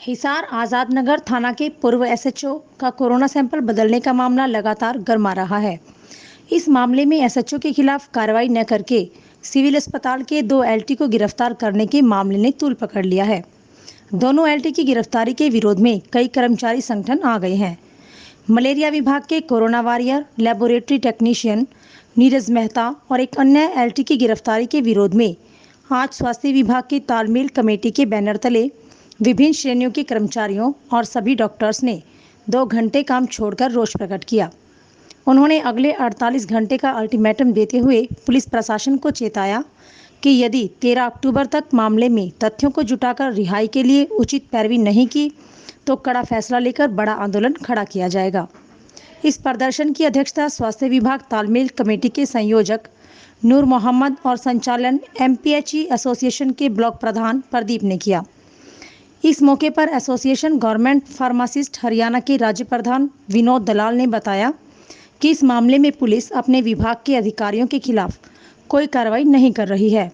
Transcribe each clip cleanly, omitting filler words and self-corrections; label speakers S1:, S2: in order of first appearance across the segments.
S1: हिसार आजाद नगर थाना के पूर्व एसएचओ का कोरोना सैंपल बदलने का मामला लगातार गर्मा रहा है। इस मामले में एसएचओ के खिलाफ कार्रवाई न करके सिविल अस्पताल के 2 एलटी को गिरफ्तार करने के मामले ने तूल पकड़ लिया है। दोनों एलटी की गिरफ्तारी के विरोध में कई कर्मचारी संगठन आ गए हैं। मलेरिया विभाग के corona warrior laboratory technician Neeraj Mehta और एक अन्य एलटी की गिरफ्तारी के विरोध में आज स्वास्थ्य विभाग की तालमेल कमेटी के बैनर तले विभिन्न श्रेणियों के कर्मचारियों और सभी डॉक्टर्स ने 2 घंटे काम छोड़कर रोष प्रकट किया। उन्होंने अगले 48 घंटे का अल्टीमेटम देते हुए पुलिस प्रशासन को चेताया कि यदि 13 अक्टूबर तक मामले में तथ्यों को जुटाकर रिहाई के लिए उचित पैरवी नहीं की तो कड़ा फैसला लेकर बड़ा आंदोलन खड़ा किया जाएगा। इस प्रदर्शन की अध्यक्षता स्वास्थ्य विभाग तालमेल कमेटी के संयोजक नूर मोहम्मद और संचालन एमपीएचई एसोसिएशन के ब्लॉक प्रधान प्रदीप ने किया। इस मौके पर एसोसिएशन गवर्नमेंट फार्मासिस्ट हरियाणा के राज्य प्रधान विनोद दलाल ने बताया कि इस मामले में पुलिस अपने विभाग के अधिकारियों के खिलाफ कोई कार्रवाई नहीं कर रही है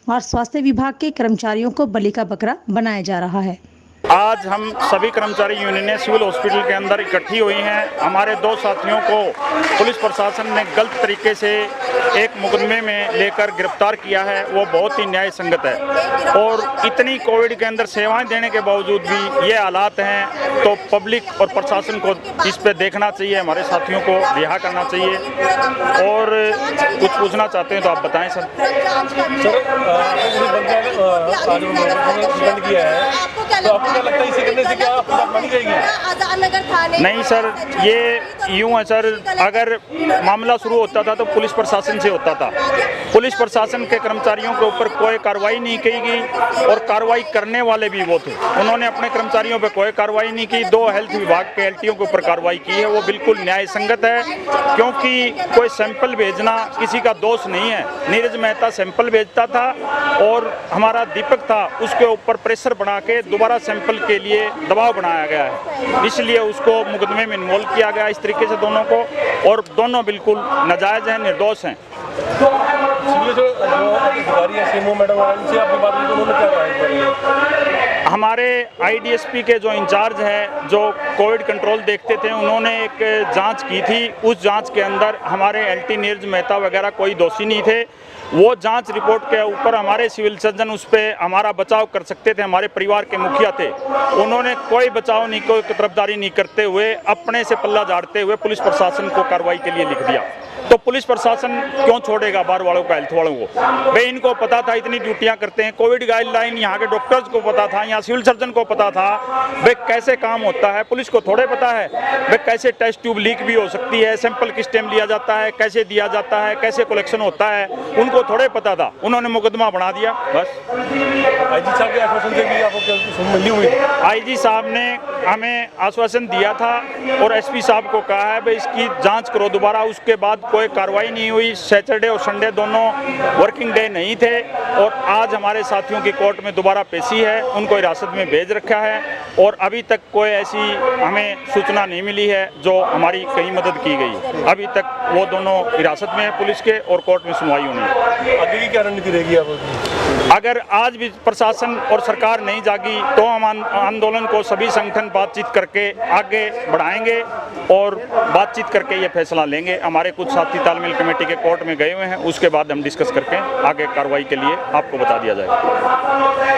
S1: और स्वास्थ्य विभाग के कर्मचारियों को बलि का बकरा बनाया जा रहा है।
S2: आज हम सभी कर्मचारी यूनियनें सिविल हॉस्पिटल के अंदर इकट्ठी हुई हैं। हमारे 2 साथियों को पुलिस प्रशासन ने गलत तरीके से एक मुकदमे में लेकर गिरफ्तार किया है, वो बहुत ही न्याय संगत है। और इतनी कोविड के अंदर सेवाएं देने के बावजूद भी ये हालात हैं, तो पब्लिक और प्रशासन को इस पे देखना चाहिए, हमारे साथियों को रिहा करना चाहिए। और कुछ पूछना चाहते हैं तो आप बताएं सर।
S3: लगता है इसे करने से क्या बात मानी जाएगी?
S2: नहीं सर, ये यूं है सर, अगर मामला शुरू होता था तो पुलिस प्रशासन से होता था। पुलिस प्रशासन के कर्मचारियों के ऊपर कोई कार्रवाई नहीं की गई और कार्रवाई करने वाले भी वो थे। उन्होंने अपने कर्मचारियों पर कोई कार्रवाई नहीं की। 2 हेल्थ विभाग के एलटीओ के ऊपर कार्रवाई की है, वो बिल्कुल न्याय संगत है, क्योंकि कोई सैंपल भेजना किसी का दोष नहीं है। नीरज मेहता सैंपल भेजता था और हमारा दीपक था, उसके ऊपर प्रेशर बना के दोबारा सैंपल के लिए दबाव बनाया गया है, इसलिए उसको मुकदमे में इन्वॉल्व किया गया इस तरीके से दोनों को। और दोनों बिल्कुल नाजायज हैं, निर्दोष हैं। हमारे आईडीएसपी के जो इंचार्ज हैं, जो कोविड कंट्रोल देखते थे, उन्होंने एक जांच की थी। उस जांच के अंदर हमारे एलटी नीरज मेहता वगैरह कोई दोषी नहीं थे। वो जांच रिपोर्ट के ऊपर हमारे सिविल सर्जन उस पर हमारा बचाव कर सकते थे, हमारे परिवार के मुखिया थे। उन्होंने कोई बचाव नहीं, कोई तरफदारी नहीं करते हुए अपने से पल्ला झाड़ते हुए पुलिस प्रशासन को कार्रवाई के लिए लिख दिया। तो पुलिस प्रशासन क्यों छोड़ेगा बार वालों को, हेल्थ वालों को? भाई इनको पता था, इतनी ड्यूटियां करते हैं। कोविड गाइडलाइन यहाँ के डॉक्टर्स को पता था, यहाँ सिविल सर्जन को पता था भाई कैसे काम होता है। पुलिस को थोड़े पता है भाई कैसे टेस्ट ट्यूब लीक भी हो सकती है, सैंपल किस टाइम लिया जाता है, कैसे दिया जाता है, कैसे कलेक्शन होता है, उनको थोड़े पता था। उन्होंने मुकदमा बना दिया बस।
S3: आईजी साहब के आश्वासन से भी आपको मिली हुई?
S2: आईजी साहब ने हमें आश्वासन दिया था और एसपी साहब को कहा है भाई इसकी जाँच करो दोबारा। उसके बाद कोई कार्रवाई नहीं हुई। सैटरडे और संडे दोनों वर्किंग डे नहीं थे और आज हमारे साथियों की कोर्ट में दोबारा पेशी है, उनको हिरासत में भेज रखा है और अभी तक कोई ऐसी हमें सूचना नहीं मिली है जो हमारी कहीं मदद की गई। अभी तक वो दोनों हिरासत में है पुलिस के और कोर्ट में सुनवाई होनी है।
S3: आगे की क्या रणनीति रहेगी आपकी?
S2: अगर आज भी प्रशासन और सरकार नहीं जागी तो हम आंदोलन को सभी संगठन बातचीत करके आगे बढ़ाएंगे और बातचीत करके ये फैसला लेंगे। हमारे कुछ साथी तालमेल कमेटी के कोर्ट में गए हुए हैं, उसके बाद हम डिस्कस करके आगे कार्रवाई के लिए आपको बता दिया जाएगा।